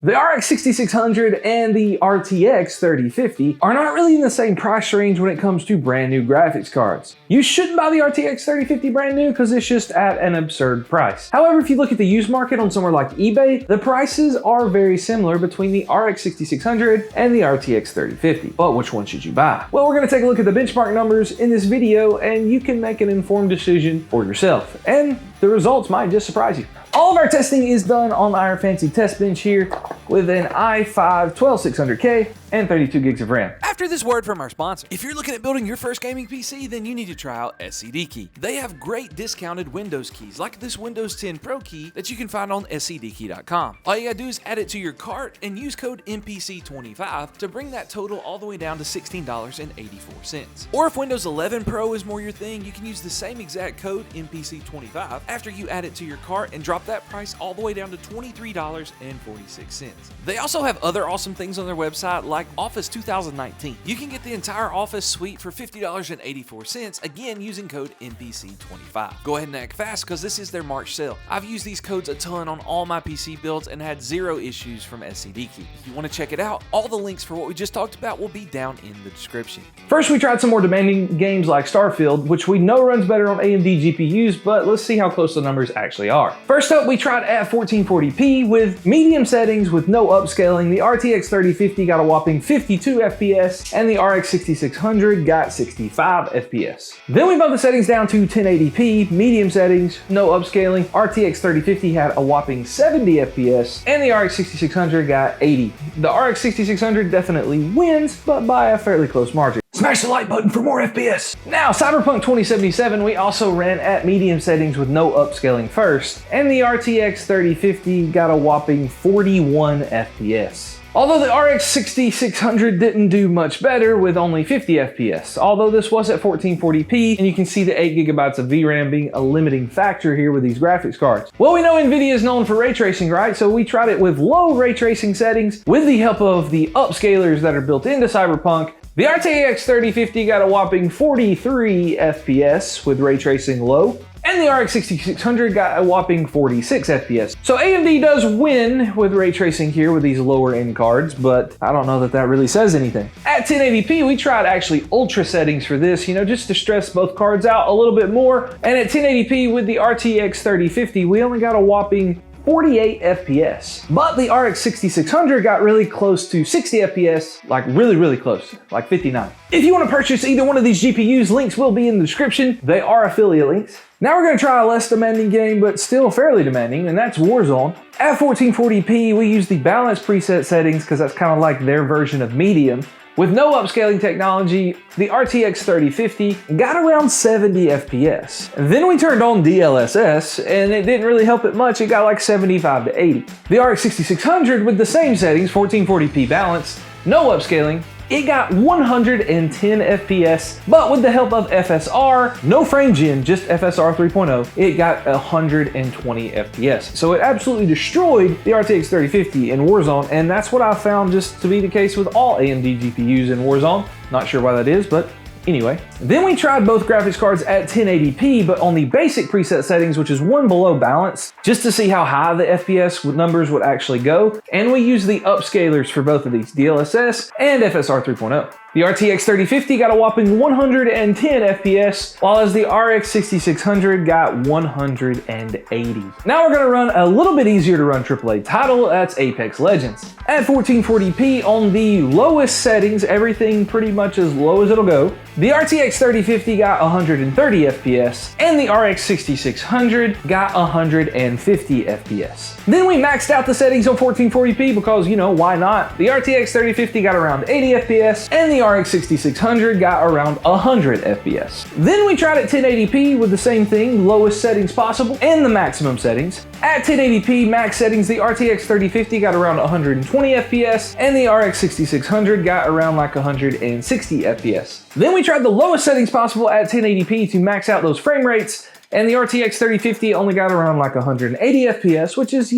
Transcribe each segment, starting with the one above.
The RX 6600 and the RTX 3050 are not really in the same price range when it comes to brand new graphics cards. You shouldn't buy the RTX 3050 brand new because it's just at an absurd price. However, if you look at the used market on somewhere like eBay, the prices are very similar between the RX 6600 and the RTX 3050. But which one should you buy? Well, we're going to take a look at the benchmark numbers in this video and you can make an informed decision for yourself. And the results might just surprise you. All of our testing is done on our fancy test bench here with an i5 12600K and 32 gigs of RAM. After this word from our sponsor, if you're looking at building your first gaming PC, then you need to try out scdkey. They have great discounted Windows keys, like this Windows 10 Pro key that you can find on scdkey.com. All you gotta do is add it to your cart and use code MPC25 to bring that total all the way down to $16.84. Or if Windows 11 Pro is more your thing, you can use the same exact code MPC25 after you add it to your cart and drop that price all the way down to $23.46. They also have other awesome things on their website like Office 2019. You can get the entire Office suite for $50.84, again using code MPC25. Go ahead and act fast because this is their March sale. I've used these codes a ton on all my PC builds and had zero issues from scdkey. If you want to check it out, all the links for what we just talked about will be down in the description. First, we tried some more demanding games like Starfield, which we know runs better on AMD GPUs, but let's see how close the numbers actually are. First up, we tried at 1440p with medium settings with no upscaling. The RTX 3050 got a whopping 52 FPS and the RX 6600 got 65 FPS. Then we bumped the settings down to 1080p, medium settings, no upscaling. RTX 3050 had a whopping 70 FPS and the RX 6600 got 80. The RX 6600 definitely wins, but by a fairly close margin. Smash the like button for more FPS. Now, Cyberpunk 2077, we also ran at medium settings with no upscaling first, and the RTX 3050 got a whopping 41 FPS. Although the RX 6600 didn't do much better with only 50 FPS, although this was at 1440p, and you can see the 8 gigabytes of VRAM being a limiting factor here with these graphics cards. Well, we know NVIDIA is known for ray tracing, right? So we tried it with low ray tracing settings with the help of the upscalers that are built into Cyberpunk. The RTX 3050 got a whopping 43 FPS with ray tracing low, and the RX 6600 got a whopping 46 FPS. So AMD does win with ray tracing here with these lower end cards, but I don't know that that really says anything. At 1080p, we tried actually ultra settings for this, just to stress both cards out a little bit more. And at 1080p with the RTX 3050, we only got a whopping 48 FPS. But the RX 6600 got really close to 60 FPS, like really close, like 59. If you want to purchase either one of these GPUs, links will be in the description. They are affiliate links. Now we're going to try a less demanding game, but still fairly demanding, and that's Warzone. At 1440p, we use the balanced preset settings because that's kind of like their version of medium. With no upscaling technology, the RTX 3050 got around 70 FPS. Then we turned on DLSS, and it didn't really help it much. It got like 75 to 80. The RX 6600 with the same settings, 1440p balanced, no upscaling, it got 110 FPS, but with the help of FSR, no frame gen, just FSR 3.0, it got 120 FPS. So it absolutely destroyed the RTX 3050 in Warzone, and that's what I found just to be the case with all AMD GPUs in Warzone. Not sure why that is, but anyway. Then we tried both graphics cards at 1080p, but on the basic preset settings, which is one below balance, just to see how high the FPS numbers would actually go. And we used the upscalers for both of these, DLSS and FSR 3.0. The RTX 3050 got a whopping 110 FPS, while as the RX 6600 got 180. Now we're gonna run a little bit easier to run AAA title, that's Apex Legends. At 1440p on the lowest settings, everything pretty much as low as it'll go, the RTX 3050 got 130 FPS, and the RX 6600 got 150 FPS. Then we maxed out the settings on 1440p because, why not? The RTX 3050 got around 80 FPS, and the RX 6600 got around 100 FPS. Then we tried at 1080p with the same thing, lowest settings possible, and the maximum settings. At 1080p max settings, the RTX 3050 got around 120 FPS, and the RX 6600 got around like 160 FPS. Then we tried the lowest settings possible at 1080p to max out those frame rates, and the RTX 3050 only got around like 180 FPS, which is,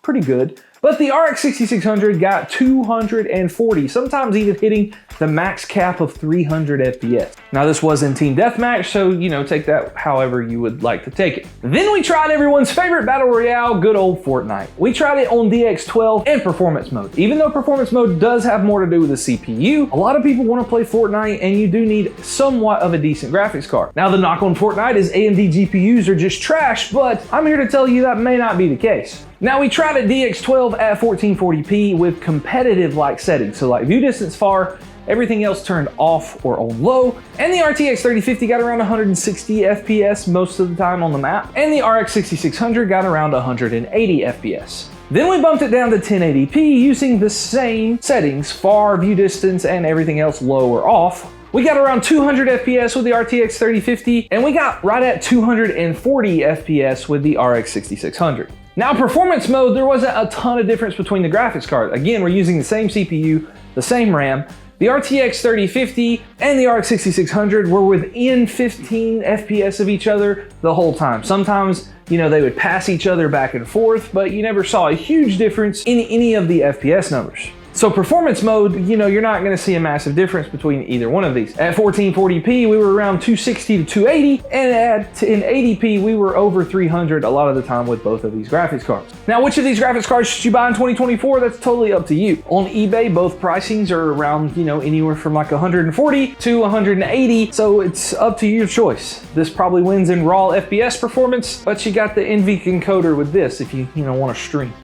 pretty good. But the RX 6600 got 240, sometimes even hitting the max cap of 300 FPS. Now this was in Team Deathmatch, so take that however you would like to take it. Then we tried everyone's favorite battle royale, good old Fortnite. We tried it on DX12 and performance mode. Even though performance mode does have more to do with the CPU, a lot of people want to play Fortnite and you do need somewhat of a decent graphics card. Now the knock on Fortnite is AMD GPUs are just trash, but I'm here to tell you that may not be the case. Now we tried a DX12 at 1440p with competitive like settings, so like view distance far, everything else turned off or on low, and the RTX 3050 got around 160 FPS most of the time on the map, and the RX 6600 got around 180 FPS. Then we bumped it down to 1080p using the same settings, far, view distance, and everything else low or off. We got around 200 FPS with the RTX 3050, and we got right at 240 FPS with the RX 6600. Now performance mode, there wasn't a ton of difference between the graphics card. Again, we're using the same CPU, the same RAM. The RTX 3050 and the RX 6600 were within 15 FPS of each other the whole time. Sometimes, they would pass each other back and forth, but you never saw a huge difference in any of the FPS numbers. So performance mode, you're not going to see a massive difference between either one of these. At 1440p, we were around 260 to 280, and at 1080p, we were over 300 a lot of the time with both of these graphics cards. Now, which of these graphics cards should you buy in 2024? That's totally up to you. On eBay, both pricings are around, anywhere from like 140 to 180, so it's up to your choice. This probably wins in raw FPS performance, but you got the NV encoder with this if you want to stream.